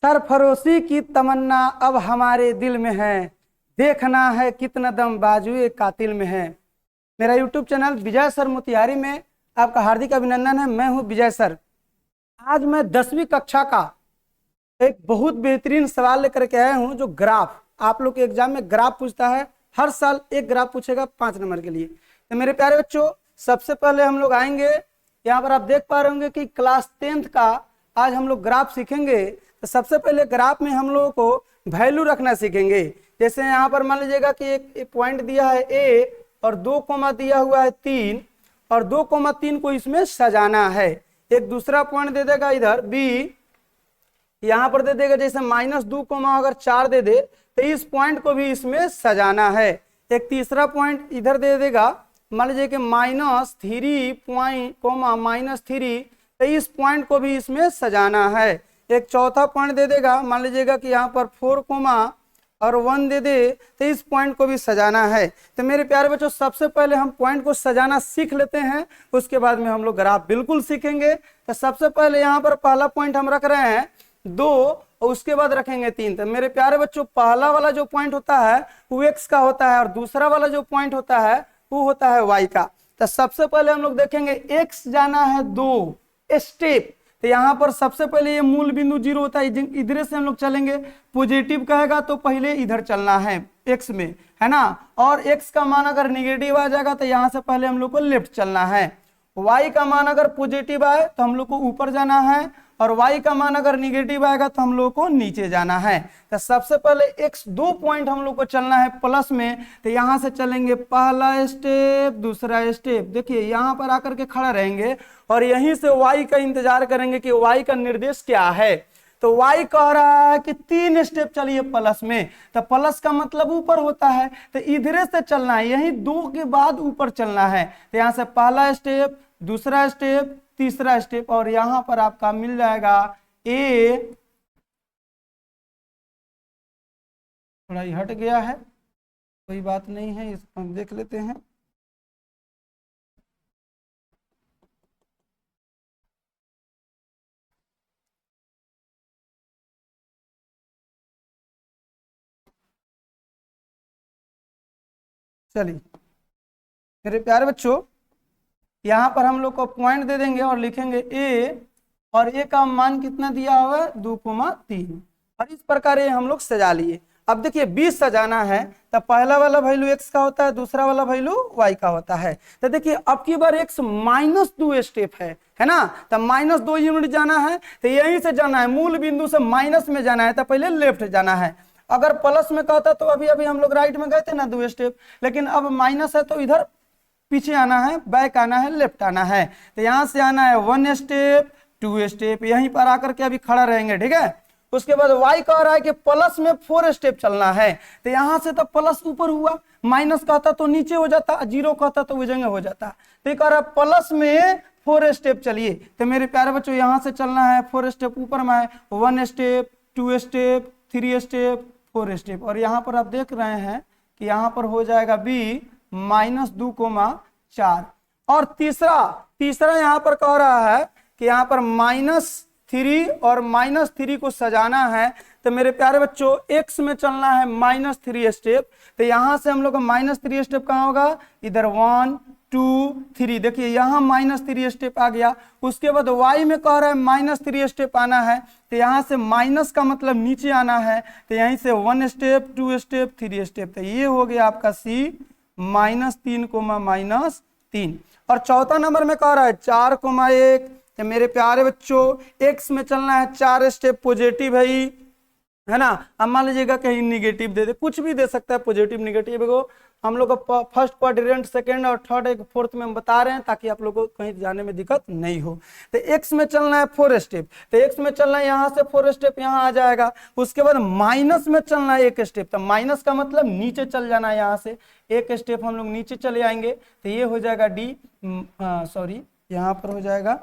सरफरोशी की तमन्ना अब हमारे दिल में है, देखना है कितना दम बाजुए कातिल में है। मेरा यूट्यूब चैनल विजय सर मोतिहारी में आपका हार्दिक अभिनंदन है। मैं हूं विजय सर। आज मैं 10वीं कक्षा का एक बहुत बेहतरीन सवाल लेकर के आया हूं, जो ग्राफ आप लोग के एग्जाम में ग्राफ पूछता है। हर साल एक ग्राफ पूछेगा 5 नंबर के लिए। तो मेरे प्यारे बच्चों, सबसे पहले हम लोग आएंगे, यहाँ पर आप देख पा रहे होंगे कि क्लास 10th का आज हम लोग ग्राफ सीखेंगे। तो सबसे पहले ग्राफ में हम लोगों को वैल्यू रखना सीखेंगे। जैसे यहाँ पर मान लीजिएगा कि एक पॉइंट दिया है ए और 2 कोमा दिया हुआ है 3 और 2,3 को इसमें सजाना है। एक दूसरा पॉइंट दे देगा इधर बी, यहाँ पर दे देगा जैसे -2 कोमा अगर 4 दे दे तो इस पॉइंट को भी इसमें सजाना है। एक तीसरा पॉइंट इधर दे देगा, मान लीजिए कि -3 पॉइंट कोमा -3, तो इस पॉइंट को भी इसमें सजाना है। एक चौथा पॉइंट दे देगा, मान लीजिएगा कि यहाँ पर 4 कोमा और 1 दे दे तो इस पॉइंट को भी सजाना है। तो मेरे प्यारे बच्चों, सबसे पहले हम पॉइंट को सजाना सीख लेते हैं, उसके बाद में हम लोग ग्राफ बिल्कुल सीखेंगे। तो सबसे पहले यहाँ पर पहला पॉइंट हम रख रहे हैं 2 और उसके बाद रखेंगे 3। तो मेरे प्यारे बच्चों, पहला वाला जो पॉइंट होता है वो x का होता है और दूसरा वाला जो पॉइंट होता है वो होता है y का। तो सबसे पहले हम लोग देखेंगे x जाना है 2 स्टेप। तो यहाँ पर सबसे पहले ये मूल बिंदु 0 होता है, इधर से हम लोग चलेंगे। पॉजिटिव कहेगा तो पहले इधर चलना है x में, है ना। और x का मान अगर निगेटिव आ जाएगा तो यहाँ से पहले हम लोग को लेफ्ट चलना है। y का मान अगर पॉजिटिव आए तो हम लोग को ऊपर जाना है और y का मान अगर निगेटिव आएगा तो हम लोग को नीचे जाना है। तो सबसे पहले x 2 पॉइंट हम लोग को चलना है प्लस में। तो यहाँ से चलेंगे पहला स्टेप, दूसरा स्टेप। देखिए यहाँ पर आकर के खड़ा रहेंगे और यहीं से y का इंतजार करेंगे कि y का निर्देश क्या है। तो y कह रहा है कि 3 स्टेप चलिए प्लस में। तो प्लस का मतलब ऊपर होता है, तो इधर से चलना है, यही 2 के बाद ऊपर चलना है। तो यहाँ से पहला स्टेप, दूसरा स्टेप, तीसरा स्टेप और यहाँ पर आपका मिल जाएगा ए। थोड़ा ही हट गया है, कोई बात नहीं है, इसको हम देख लेते हैं। चलिए मेरे प्यारे बच्चों, यहाँ पर हम लोग को पॉइंट दे देंगे और लिखेंगे ए, और ए का मान कितना दिया हुआ है 2,3, और इस प्रकार ये हम लोग सजा लिए। अब देखिए 20 सजाना है तो पहला वाला वैल्यू x का होता है, दूसरा वाला वैल्यू y का होता है। तो देखिए अब की बार x -2 स्टेप है ना। तो -2 यूनिट जाना है, तो यहीं से जाना है, मूल बिंदु से माइनस में जाना है, तो पहले लेफ्ट जाना है। अगर प्लस में कहता तो अभी अभी हम लोग राइट में गए थे ना 2 स्टेप, लेकिन अब माइनस है तो इधर पीछे आना है, बैक आना है, लेफ्ट आना है। तो यहाँ से आना है 1 स्टेप, 2 स्टेप, यहीं पर आकर के अभी खड़ा रहेंगे, ठीक है। उसके बाद y कह रहा है कि प्लस में 4 स्टेप चलना है। तो यहाँ से तो प्लस ऊपर हुआ, माइनस कहता तो नीचे हो जाता, 0 कहता तो वो जगह हो जाता। तो कह रहा है प्लस में 4 स्टेप चलिए। तो मेरे प्यारे बच्चों, यहाँ से चलना है 4 स्टेप ऊपर में है, 1 स्टेप, 2 स्टेप, 3 स्टेप, 4 स्टेप, और यहाँ पर आप देख रहे हैं कि यहाँ पर हो जाएगा b -2,4। और तीसरा यहाँ पर कह रहा है कि यहाँ पर -3 और -3 को सजाना है। तो मेरे प्यारे बच्चों, x में चलना है -3 स्टेप। तो यहाँ से हम लोग का -3 स्टेप कहाँ होगा, इधर 1 2 3। देखिए यहाँ -3 स्टेप आ गया। उसके बाद y में कह रहा है -3 स्टेप आना है। तो यहाँ से माइनस का मतलब नीचे आना है, तो यहीं से 1 स्टेप, 2 स्टेप, 3 स्टेप। तो ये हो गया आपका c -3,-3। और चौथा नंबर में कह रहा है 4,1। तो मेरे प्यारे बच्चों, x में चलना है 4 स्टेप पॉजिटिव है ना। अब मान लीजिएगा कहीं निगेटिव दे दे, कुछ भी दे सकता है, पॉजिटिव निगेटिव को हम लोग का फर्स्ट क्वाड्रेंट, सेकंड और थर्ड एक फोर्थ में हम बता रहे हैं ताकि आप लोगों को कहीं जाने में दिक्कत नहीं हो। तो x में चलना है 4 स्टेप। तो x में चलना है, यहाँ से 4 स्टेप यहाँ आ जाएगा। उसके बाद माइनस में चलना है 1 स्टेप। तो माइनस का मतलब नीचे चल जाना है, यहाँ से 1 स्टेप हम लोग नीचे चले आएंगे। तो ये हो जाएगा d, सॉरी यहाँ पर हो जाएगा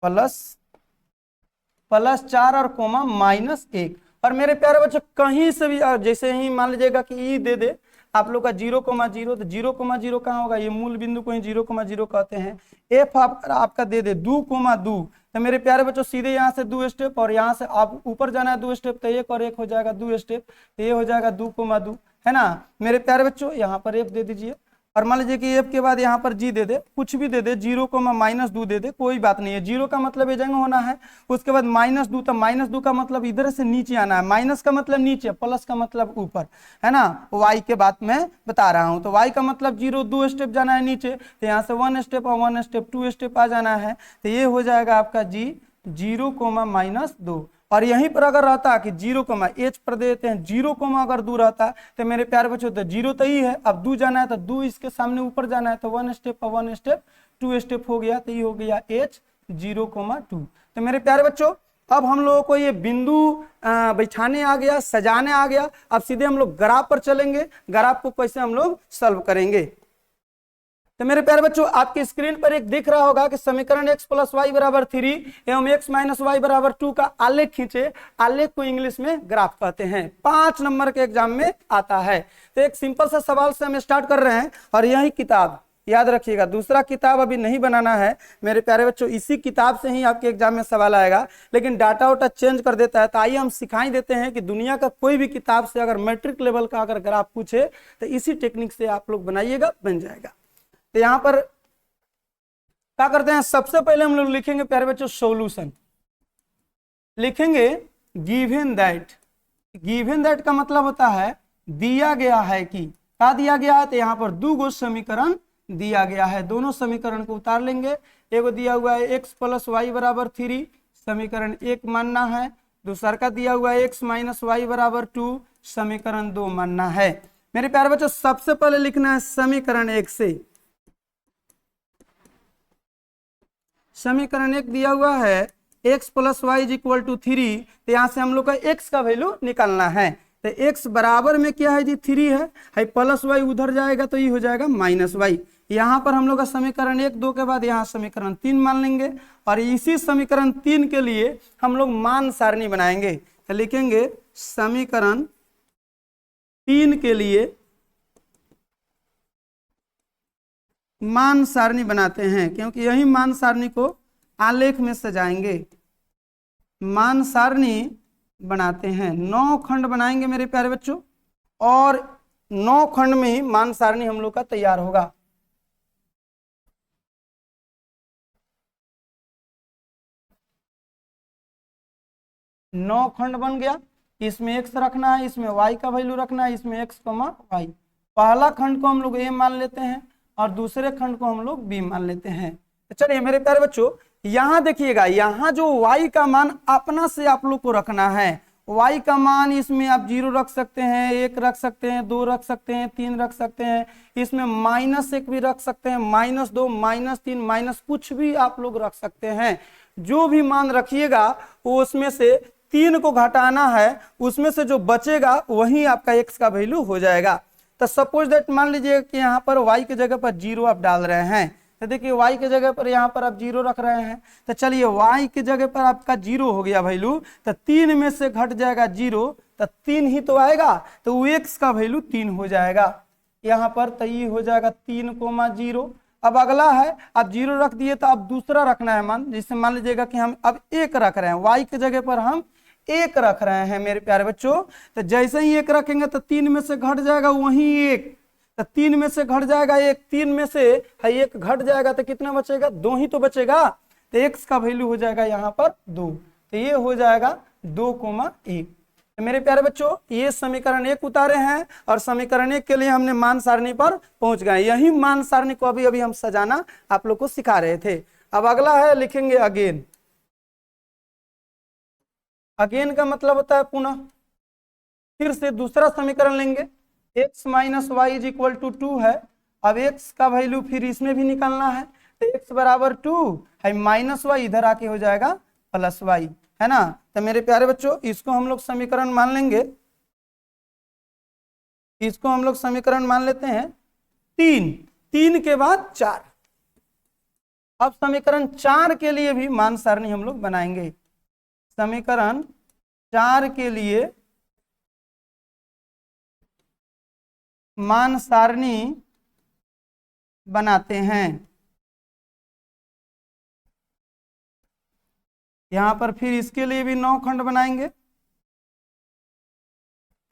+4 और कोमा -1। और मेरे प्यारे बच्चों, कहीं से भी जैसे ही मान लीजिएगा कि ई दे दे आप लोग का 0,0, तो 0,0 कहाँ होगा, ये मूल बिंदु को ही 0,0 कहते हैं। एफ आपका दे दे 2,2, तो मेरे प्यारे बच्चों सीधे यहाँ से 2 स्टेप और यहाँ से आप ऊपर जाना है 2 स्टेप, तो 1 और 1 हो जाएगा 2 स्टेप, तो ये हो जाएगा 2,2, है ना। मेरे प्यारे बच्चों यहाँ पर f दे दीजिए और मान लीजिए कि f के बाद यहाँ पर g दे दे, कुछ भी दे दे, 0,-2 दे दे, कोई बात नहीं है। 0 का मतलब ये जगह होना है, उसके बाद -2, तो -2 का मतलब इधर से नीचे आना है, माइनस का मतलब नीचे, प्लस का मतलब ऊपर, है ना। y के बात मैं बता रहा हूँ, तो y का मतलब 0, 2 स्टेप जाना है नीचे, तो यहाँ से 1 स्टेप और 1 स्टेप 2 स्टेप आ जाना है, तो ये हो जाएगा आपका g 0,-2। और यहीं पर अगर रहता कि 0, एच पर देते हैं 0, अगर 2 रहता तो मेरे प्यारे बच्चों तो 0 तो ही है, अब 2 जाना है तो 2 इसके सामने ऊपर जाना है, तो 1 स्टेप और 1 स्टेप 2 स्टेप हो गया, तो ये हो गया h 0,2। तो मेरे प्यारे बच्चों अब हम लोगों को ये बिंदु बैठाने आ गया, सजाने आ गया। अब सीधे हम लोग ग्राफ पर चलेंगे, ग्राफ को कैसे हम लोग सॉल्व करेंगे। तो मेरे प्यारे बच्चों आपकी स्क्रीन पर एक दिख रहा होगा कि समीकरण x + y = 3 एवं x - y = 2 का आलेख खींचे। आलेख को इंग्लिश में ग्राफ कहते हैं, 5 नंबर के एग्जाम में आता है। तो एक सिंपल सा सवाल से हम स्टार्ट कर रहे हैं और यही किताब याद रखिएगा, दूसरा किताब अभी नहीं बनाना है मेरे प्यारे बच्चों, इसी किताब से ही आपके एग्जाम में सवाल आएगा, लेकिन डाटा वाटा चेंज कर देता है। तो आइए हम सिखाई देते हैं कि दुनिया का कोई भी किताब से अगर मैट्रिक लेवल का अगर ग्राफ पूछे तो इसी टेक्निक से आप लोग बनाइएगा, बन जाएगा। तो यहां पर क्या करते हैं, सबसे पहले हम लोग लिखेंगे प्यारे बच्चों सॉल्यूशन, लिखेंगे गिवन दैट। गिवन दैट का मतलब होता है दिया गया है कि, क्या दिया गया है, तो यहाँ पर 2 समीकरण दिया गया है, दोनों समीकरण को उतार लेंगे। एगो दिया हुआ है x + y = 3, समीकरण 1 मानना है। दूसरा का दिया हुआ है x - y = 2, समीकरण 2 मानना है। मेरे प्यारे बच्चों सबसे पहले लिखना है समीकरण 1 से। समीकरण 1 दिया हुआ है x + y = 3, तो यहाँ से हम लोग का x का वैल्यू निकालना है। तो x बराबर में क्या है जी 3 है, प्लस y उधर जाएगा तो ये हो जाएगा -y। यहाँ पर हम लोग का समीकरण 1, 2 के बाद यहाँ समीकरण 3 मान लेंगे और इसी समीकरण 3 के लिए हम लोग मान सारणी बनाएंगे। तो लिखेंगे समीकरण 3 के लिए मान सारणी बनाते हैं, क्योंकि यही मान सारणी को आलेख में सजाएंगे। मान सारणी बनाते हैं, 9 खंड बनाएंगे मेरे प्यारे बच्चों, और 9 खंड में ही मान सारणी हम लोग का तैयार होगा। नौ खंड बन गया, इसमें x रखना है, इसमें y का वैल्यू रखना है, इसमें x, y। पहला खंड को हम लोग a मान लेते हैं और दूसरे खंड को हम लोग b मान लेते हैं। तो चलिए मेरे प्यारे बच्चों यहाँ देखिएगा, यहाँ जो y का मान अपना से आप लोग को रखना है। y का मान इसमें आप 0 रख सकते हैं, 1 रख सकते हैं, 2 रख सकते हैं, 3 रख सकते हैं, इसमें -1 भी रख सकते हैं, -2, -3, माइनस कुछ भी आप लोग रख सकते हैं। जो भी मान रखिएगा वो उसमें से 3 को घटाना है, उसमें से जो बचेगा वही आपका x का वैल्यू हो जाएगा। तो सपोज दैट मान लीजिए कि यहाँ पर y की जगह पर 0 आप डाल रहे हैं, तो देखिए y की जगह पर यहाँ पर आप 0 रख रहे हैं, तो चलिए y की जगह पर आपका 0 हो गया वैल्यू, तो 3 में से घट जाएगा 0, तो 3 ही तो आएगा, तो वो x का वैल्यू 3 हो जाएगा यहाँ पर, तो ये हो जाएगा 3,0। अब अगला है, अब 0 रख दिए तो अब दूसरा रखना है मान, जिससे मान लीजिएगा कि हम अब 1 रख रहे हैं, y की जगह पर हम 1 रख रहे हैं मेरे प्यारे बच्चों। तो जैसे ही 1 रखेंगे तो 3 में से घट जाएगा वही 1, तो 3 में से घट जाएगा 1, 3 में से 1 घट जाएगा तो कितना बचेगा, 2 ही तो बचेगा, तो x का वैल्यू हो जाएगा यहाँ पर 2, तो ये हो जाएगा 2,1। तो मेरे प्यारे बच्चों ये समीकरण 1 उतारे हैं और समीकरण 1 के लिए हमने मान सारणी पर पहुंच गए। यही मान सारणी को अभी अभी हम सजाना आप लोग को सिखा रहे थे। अब अगला है लिखेंगे अगेन। अगेन का मतलब होता है पुनः, फिर से दूसरा समीकरण लेंगे, x - y = 2 है। अब x का वैल्यू फिर इसमें भी निकालना है, तो x बराबर 2 है, -y इधर आके हो जाएगा +y, है ना। तो मेरे प्यारे बच्चों इसको हम लोग समीकरण मान लेंगे, इसको हम लोग समीकरण मान लेते हैं 3 के बाद 4। अब समीकरण 4 के लिए भी मान सारणी हम लोग बनाएंगे। समीकरण 4 के लिए मान सारणी बनाते हैं। यहाँ पर फिर इसके लिए भी 9 खंड बनाएंगे।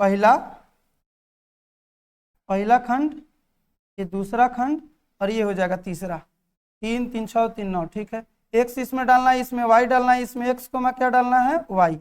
पहला खंड, ये दूसरा खंड और ये हो जाएगा तीसरा। 3 3 6 3 9, ठीक है। x इसमें डालना है, इसमें y डालना है, इसमें x को क्या डालना है, y।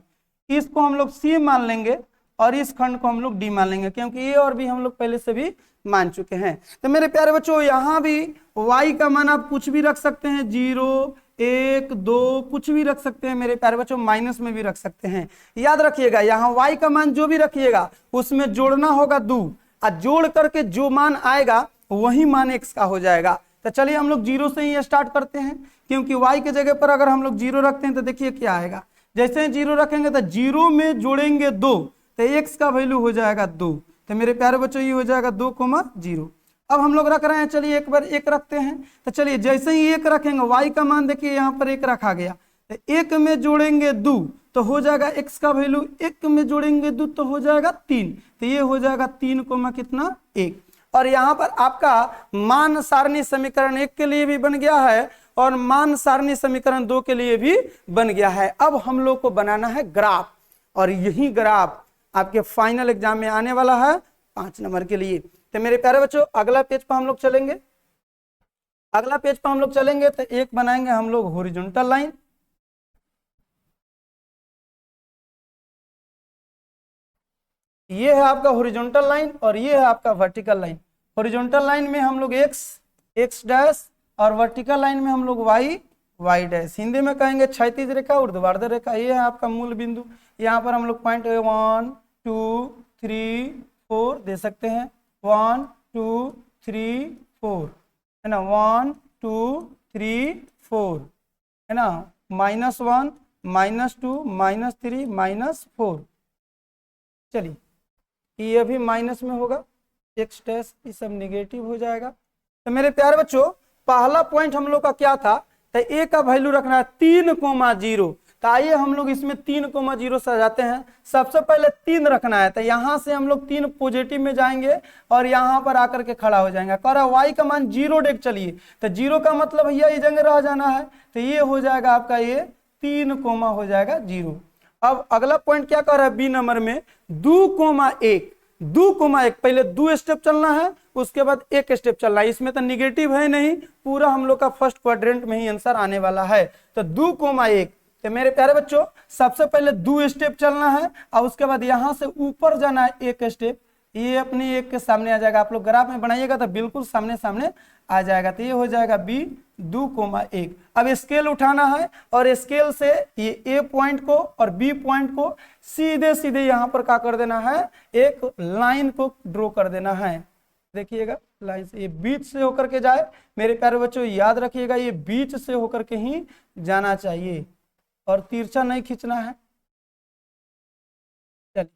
इसको हम लोग c मान लेंगे और इस खंड को हम लोग d मान लेंगे, क्योंकि ये और भी हम लोग पहले से भी मान चुके हैं। तो मेरे प्यारे बच्चों यहाँ भी y का मान आप कुछ भी रख सकते हैं, 0 1 2 कुछ भी रख सकते हैं मेरे प्यारे बच्चों, माइनस में भी रख सकते हैं। याद रखिएगा यहाँ y का मान जो भी रखिएगा उसमें जोड़ना होगा 2, और जोड़ करके जो मान आएगा वही मान x का हो जाएगा। तो चलिए हम लोग 0 से ही स्टार्ट करते हैं, क्योंकि y के जगह पर अगर हम लोग 0 रखते हैं तो देखिए क्या आएगा। जैसे ही 0 रखेंगे तो 0 में जोड़ेंगे 2 तो x का वैल्यू हो जाएगा 2। तो मेरे प्यारे बच्चों ये हो जाएगा 2,0। अब हम लोग रख रहे हैं, चलिए एक बार 1 रखते हैं। तो चलिए जैसे ही 1 रखेंगे, y का मान देखिए यहाँ पर 1 रखा गया, तो 1 में जोड़ेंगे 2 तो हो जाएगा x का वैल्यू, 1 में जोड़ेंगे 2 तो हो जाएगा 3, तो ये हो जाएगा 3 कितना 1। और यहाँ पर आपका मान सारणी समीकरण 1 के लिए भी बन गया है और मान सारणी समीकरण 2 के लिए भी बन गया है। अब हम लोग को बनाना है ग्राफ, और यही ग्राफ आपके फाइनल एग्जाम में आने वाला है 5 नंबर के लिए। तो मेरे प्यारे बच्चों अगला पेज पर हम लोग चलेंगे। अगला पेज पर हम लोग चलेंगे तो एक बनाएंगे हम लोग हॉरिजॉन्टल लाइन। ये है आपका हॉरिजॉन्टल लाइन और ये है आपका वर्टिकल लाइन। हॉरिजॉन्टल लाइन में हम लोग x डैश और वर्टिकल लाइन में हम लोग y डैश। हिंदी में कहेंगे क्षैतिज रेखा ऊर्ध्वाधर रेखा। ये है आपका मूल बिंदु। यहाँ पर हम लोग पॉइंट 1 2 3 4 दे सकते हैं, 1 2 3 4 है ना, 1 2 3 4 है ना, -1 -2 -3 -4। चलिए ये भी माइनस में होगा, x डैश ये सब निगेटिव हो जाएगा। तो मेरे प्यारे बच्चों पहला पॉइंट हम लोग का क्या था, तो a का वैल्यू रखना है 3,0। तो आइए हम लोग इसमें 3,0 सजाते हैं। सबसे पहले 3 रखना है, तो यहाँ से हम लोग 3 पॉजिटिव में जाएंगे और यहाँ पर आकर के खड़ा हो जाएंगे। कह रहा y का मान 0 देख चलिए, तो 0 का मतलब भैया ये जगह रह जाना है, तो ये हो जाएगा आपका ये 3, हो जाएगा 0। अब अगला पॉइंट क्या कर रहा है बी नंबर में, 2,1 पहले 2 स्टेप चलना है, उसके बाद 1 स्टेप चलना है। इसमें तो निगेटिव है नहीं, पूरा हम लोग का फर्स्ट क्वाड्रेंट में ही आंसर आने वाला है। तो 2,1। तो मेरे प्यारे बच्चों सबसे पहले 2 स्टेप चलना है और उसके बाद यहाँ से ऊपर जाना है 1 स्टेप। ये अपने 1 के सामने आ जाएगा। आप लोग ग्राफ में बनाइएगा तो बिल्कुल सामने सामने आ जाएगा। तो ये हो जाएगा बी 2,1। अब स्केल उठाना है और स्केल से ये ए पॉइंट को और बी पॉइंट को सीधे सीधे यहाँ पर क्या कर देना है, एक लाइन को ड्रॉ कर देना है। देखिएगा लाइन से ये बीच से होकर के जाए। मेरे प्यारे बच्चों याद रखिएगा ये बीच से होकर के ही जाना चाहिए और तिरछा नहीं खींचना है। चलिए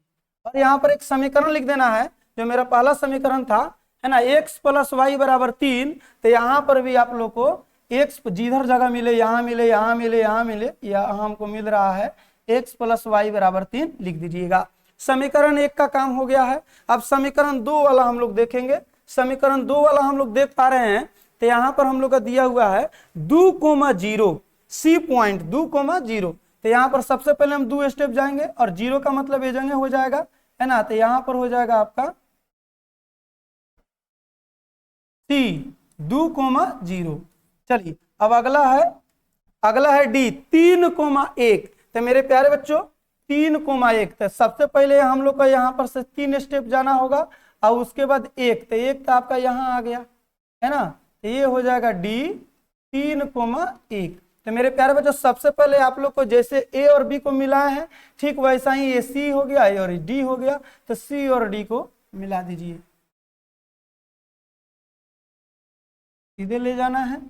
और यहाँ पर एक समीकरण लिख देना है, जो मेरा पहला समीकरण था है ना, x + y = 3। तो यहाँ पर भी आप लोग को x जिधर जगह मिले, यहाँ मिले, यहाँ मिले, यहाँ मिले, यहाँ हमको मिल रहा है x + y = 3 लिख दीजिएगा। समीकरण 1 का काम हो गया है। अब समीकरण 2 वाला हम लोग देखेंगे। समीकरण 2 वाला हम लोग देख पा रहे हैं, तो यहाँ पर हम लोग का दिया हुआ है 2,0 सी पॉइंट 2,0। तो यहाँ पर सबसे पहले हम 2 स्टेप जाएंगे और 0 का मतलब ये जगह हो जाएगा है ना। तो यहाँ पर हो जाएगा आपका सी 2,0। चलिए अब अगला है डी 3,1। तो मेरे प्यारे बच्चों 3,1। तो सबसे पहले हम लोग का यहाँ पर से 3 स्टेप जाना होगा और उसके बाद 1। तो 1 तो आपका यहाँ आ गया है ना। तो ये हो जाएगा डी 3,1। तो मेरे प्यारे बच्चों सबसे पहले आप लोग को जैसे ए और बी को मिलाए हैं, ठीक वैसा ही ये सी हो गया, ए और डी हो गया। तो सी और डी को मिला दीजिए, सीधे ले जाना है।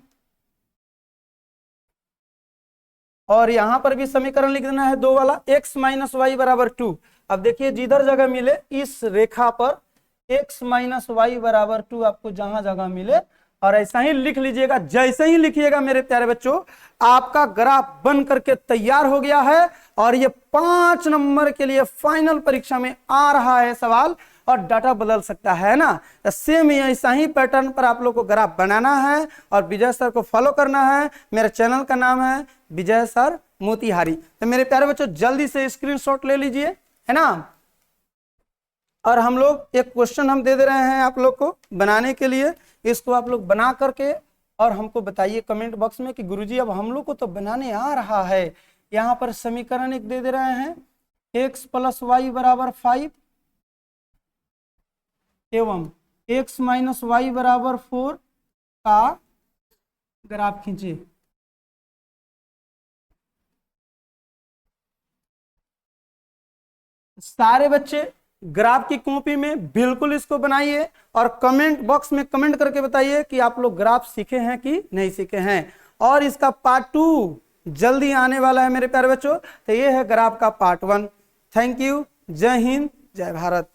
और यहां पर भी समीकरण लिख देना है 2 वाला, x - y = 2। अब देखिए जिधर जगह मिले इस रेखा पर x - y = 2 आपको जहां जगह मिले और ऐसा ही लिख लीजिएगा। जैसे ही लिखिएगा मेरे प्यारे बच्चों आपका ग्राफ बन करके तैयार हो गया है और ये 5 नंबर के लिए फाइनल परीक्षा में आ रहा है सवाल और डाटा बदल सकता है ना। सेम ऐसा ही पैटर्न पर आप लोग को ग्राफ बनाना है और विजय सर को फॉलो करना है। मेरे चैनल का नाम है विजय सर मोतिहारी। तो मेरे प्यारे बच्चों जल्दी से स्क्रीनशॉट ले लीजिए, है ना। और हम लोग एक क्वेश्चन हम दे रहे हैं आप लोग को बनाने के लिए, इसको आप लोग बना करके और हमको बताइए कमेंट बॉक्स में कि गुरुजी अब हम लोग को तो बनाने आ रहा है। यहाँ पर समीकरण एक दे रहे हैं, x + y = 5 एवं x - y = 4 का ग्राफ खींचिए। सारे बच्चे ग्राफ की कॉपी में बिल्कुल इसको बनाइए और कमेंट बॉक्स में कमेंट करके बताइए कि आप लोग ग्राफ सीखे हैं कि नहीं सीखे हैं। और इसका पार्ट 2 जल्दी आने वाला है मेरे प्यारे बच्चों। तो ये है ग्राफ का पार्ट 1। Thank you. जय हिंद, जय भारत।